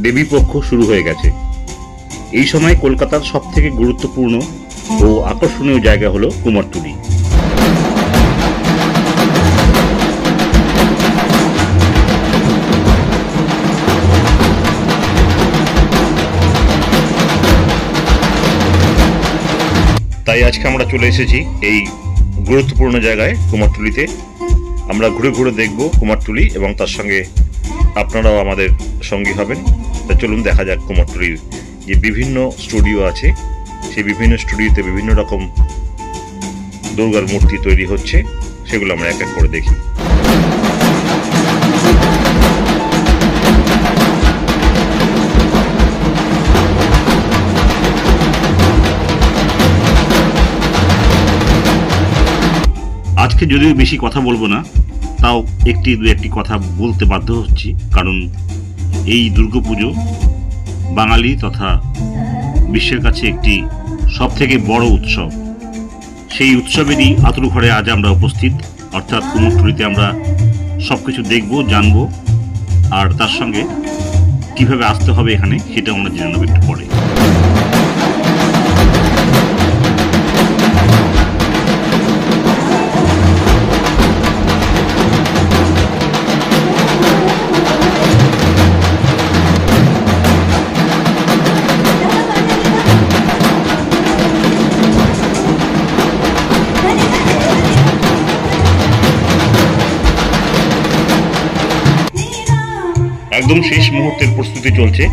দেবীপক্ষ শুরু হয়ে গেছে। এই সময় কলকাতার সবথেকে গুরুত্বপূর্ণ ও আকর্ষণীয় জায়গা হলো কুমারটুলি। তাই আজকে আমরা চলে এসেছি এই গুরুত্বপূর্ণ জায়গায় কুমারটুলিতে। আমরা ঘুরে ঘুরে দেখব কুমারটুলি এবং তার সঙ্গে আপনারাও আমাদের সঙ্গী হবেন। তা চলুন দেখা যাক কুমারটুলির যে বিভিন্ন স্টুডিও আছে, সেই বিভিন্ন স্টুডিওতে বিভিন্ন রকম দুর্গার মূর্তি তৈরি হচ্ছে, সেগুলো আমরা এক এক করে দেখি। আজকে যদিও বেশি কথা বলবো না, তাও দু একটি কথা বলতে বাধ্য হচ্ছি, কারণ এই দুর্গাপুজো বাঙালি তথা বিশ্বের কাছে একটি সবথেকে বড় উৎসব। সেই উৎসবেরই আতুর ঘরে আজ আমরা উপস্থিত, অর্থাৎ কুমারটুলিতে আমরা সবকিছু দেখব, জানবো, আর তার সঙ্গে কিভাবে আসতে হবে এখানে সেটা আমরা জেনে নেব একটু পরে। একদম শেষ মুহূর্তের প্রস্তুতি চলছে।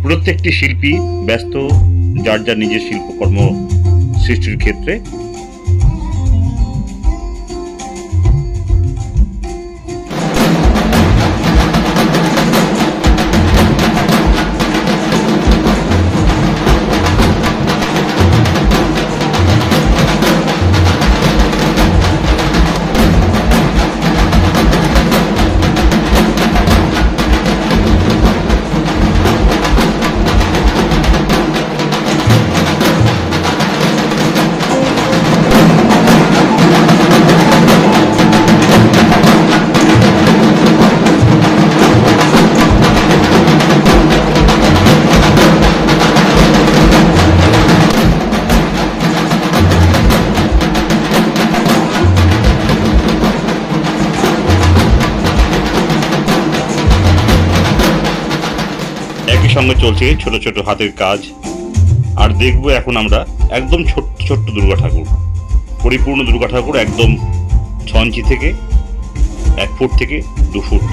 প্রত্যেকটি শিল্পী ব্যস্ত যার যার নিজের শিল্পকর্ম সৃষ্টির ক্ষেত্রে। একই সঙ্গে চলছে ছোট ছোট হাতের কাজ। আর দেখবো এখন আমরা একদম ছোট্ট ছোট্ট দুর্গা ঠাকুর, পরিপূর্ণ দুর্গা ঠাকুর, একদম 6 ইঞ্চি থেকে 1 ফুট থেকে 2 ফুট।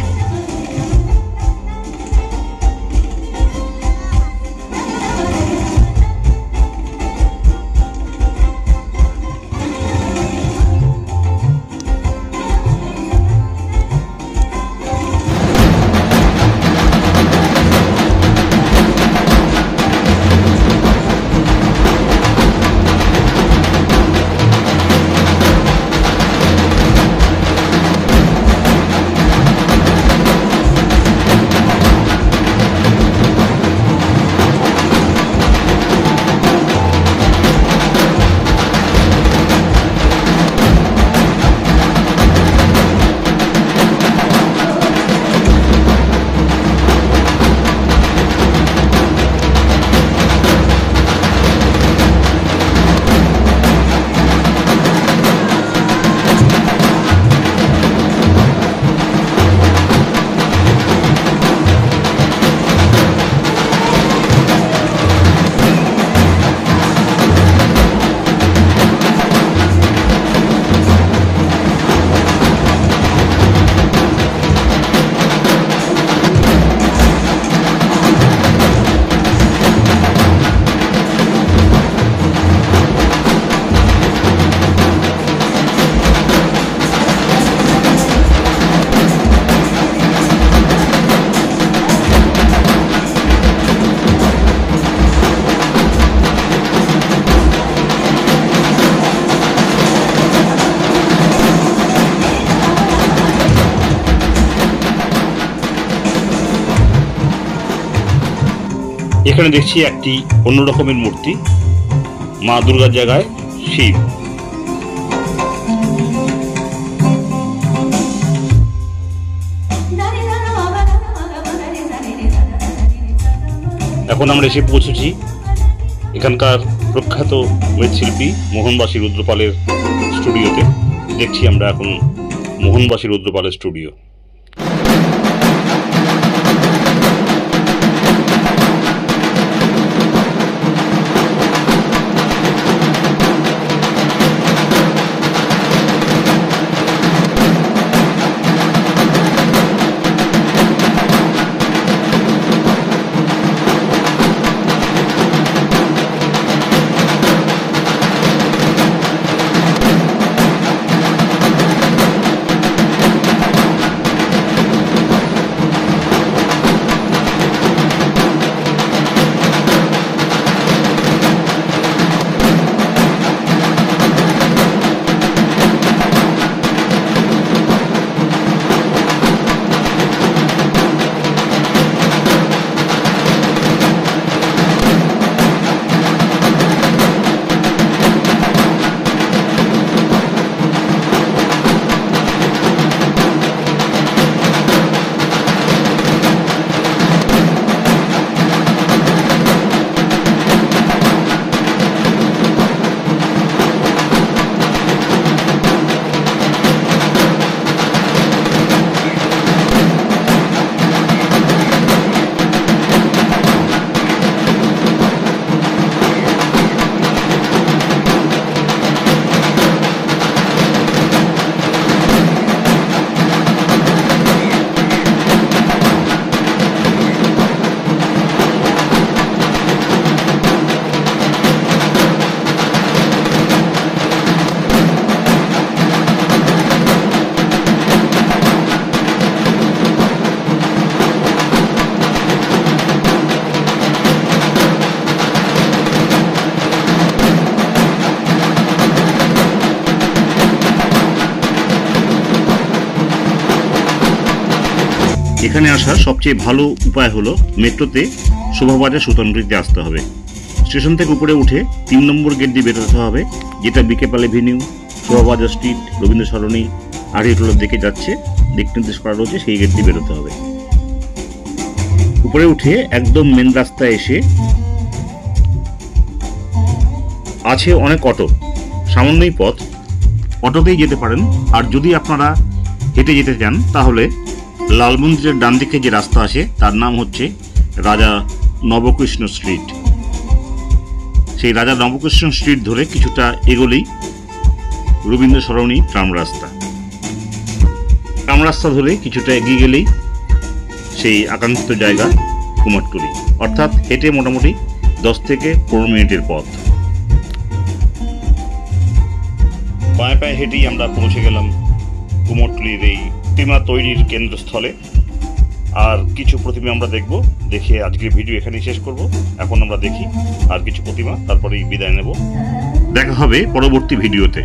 এখানে দেখছি একটি অন্য রকমের মূর্তি, মা দুর্গার জায়গায় শিব। এখন আমরা এসে পৌঁছেছি এখানকার প্রখ্যাত মৃৎশিল্পী মোহনবাসী রুদ্রপালের স্টুডিওতে। দেখছি আমরা এখন মোহনবাসী রুদ্রপালের স্টুডিও। এখানে আসার সবচেয়ে ভালো উপায় হলো মেট্রোতে শোভাবাজার সুতানগরীতে আসতে হবে। স্টেশন থেকে উপরে উঠে 3 নম্বর গেট দিয়ে বেরোতে হবে, যেটা বিকেপাল এভিনিউ, শোভাবাজার স্ট্রিট, রবীন্দ্র সরণি, আড়িয়াটোলার দিকে যাচ্ছে, দিক নির্দেশ করা রয়েছে, সেই গেট দিয়ে বেরোতে হবে। উপরে উঠে একদম মেন রাস্তায় এসে আছে অনেক অটো, সামান্যই পথ, অটোতেই যেতে পারেন। আর যদি আপনারা হেঁটে যেতে চান তাহলে লাল মন্দিরের ডান দিকে যে রাস্তা আছে তার নাম হচ্ছে রাজা নবকৃষ্ণ স্ট্রিট। সেই রাজা নবকৃষ্ণ স্ট্রিট ধরে কিছুটা এগোলেই রবীন্দ্র সরণি ট্রাম রাস্তা। ট্রাম রাস্তা ধরে কিছুটা এগিয়ে গেলেই সেই আকাঙ্ক্ষিত জায়গা কুমারটুলি, অর্থাৎ হেঁটে মোটামুটি 10 থেকে 15 মিনিটের পথ। পায়ে পায়ে হেঁটেই আমরা পৌঁছে গেলাম কুমারটুলির এই প্রতিমা তৈরির কেন্দ্রস্থলে। আর কিছু প্রতিমা আমরা দেখব, দেখে আজকের ভিডিও এখানেই শেষ করব। এখন আমরা দেখি আর কিছু প্রতিমা, তারপরেই বিদায় নেব। দেখা হবে পরবর্তী ভিডিওতে।